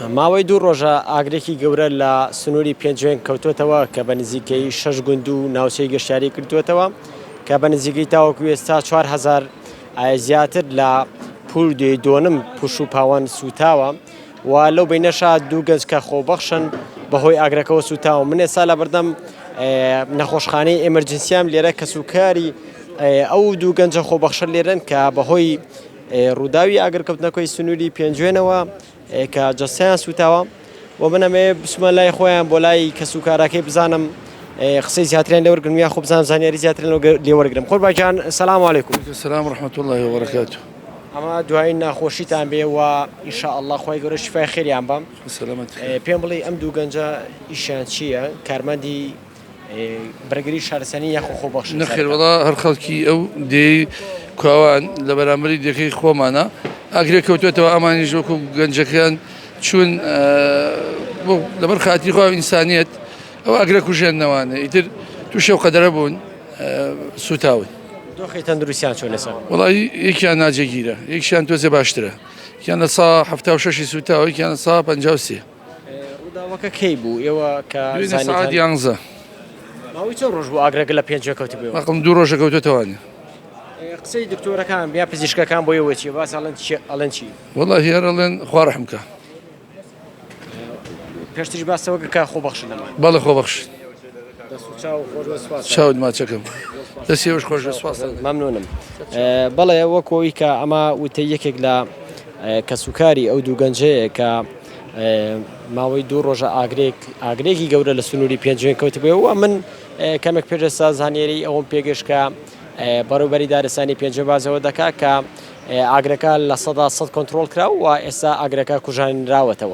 ماوەی دوو ڕۆژە ئاگرێکی گەورە لە سنووری پێنجوێن کەوتوێتەوە کە بە نزیکەی 6 گوند و ناوچەی گەشتیاری کردوێتەوە کە بە نزیکەی تاوەکو ئێستا 4,000 زیاتر لە پول دوێ پوش و پاوان سوتاوە و لەو بینەشا دوو گەنج کە خۆبەخشن بەهۆی ئاگرەکەەوە سوتاوە. من ئێستا لە بەردەم نەخۆشخانەی ئێمەرجنسیام لێرە کە سوکاری ئەو دوو گەنجە خۆبەخشە لێرن کە بەهۆی ڕووداوی ئاگرکەوتنەکەی سنووری پێنجوێنەوە کە جەستیان سوتاوە و منەمێ بچمە لای خۆیان بۆ لای کە سوکارەکەی بزانم قسەی زیاتریان لێوەرگرم یا خۆ بزانم زانیاری زیاتریان لێوەرگرم. قوربانجان سەلام عەلەیکوم. السلام ورحمة الله وبركاته. ئەمە دوای ناخۆشیتان بێ و ئینشاءالله خۆی گەورە شیفای خێریان بام. پێم بڵێ ئەم دوو گەنجە ئیشیان چییە؟ کارمەندی بەرگری شارستانی یاخۆ خۆبەخش؟ نەخێر وەڵا هەر خەڵکی ئەو دێی کاوان لە بەرامبەری دەکەی خۆمانە ئاگرێ کەوتوێتەوە ئەمانیش وەکو گەنجەکان چوون لەبەر خاتری خوا ئینسانیەت ئەو ئاگرە کوژێننەوانە ئیتر تووشێ و قەدەرە بوون سوتاون. دۆخی تەندروستیان چۆن لەسەر؟ وەڵی یەکیان ناجێگیرە، یەکیان تۆزێ باشترە، یەکیان لە سا 76 سوتاوە، یەکیان لە سا 53. ڕووداوەکە کەی بوو ئێوە کە ساعت 11 ماوەی چەند ڕۆژ بوو ئاگرەکە لە پێنجوێ کەوتی بێەوە؟ ڕقم دوو ڕۆژە کەوتێتەوانێ. قسەی دکتۆرەکان یا پزیشکەکان بۆ ئێوە چی باس ئەڵەن چی؟ وەڵی هێر ئەڵێن خوا ڕەحم کە. پێشتریش باسەوە کە خۆبەخشن ئەمان. بەڵێ خۆبەخش. چاود ماچەکەم دەستێوەش خۆش سواس مەمنونم. بەڵێ وەکۆی کە ئەمە وتەی یەکێک لە کە سوکاری ئەو دوو گەنجەیە کە ماوەی دوو ڕۆژە ئاگرێکی گەورە لە سنووری پێنجوێن کەوتی بێەوە من کەمێک پێشستا زانیاری ئەوم پێگەشکە بەڕێوبەری دارستانی پێنجێ بازەوە دەکات کە ئاگرەکە لە 100% کۆنتترۆل کرا و ئێستا ئاگرەکە کوژانراوەتەوە.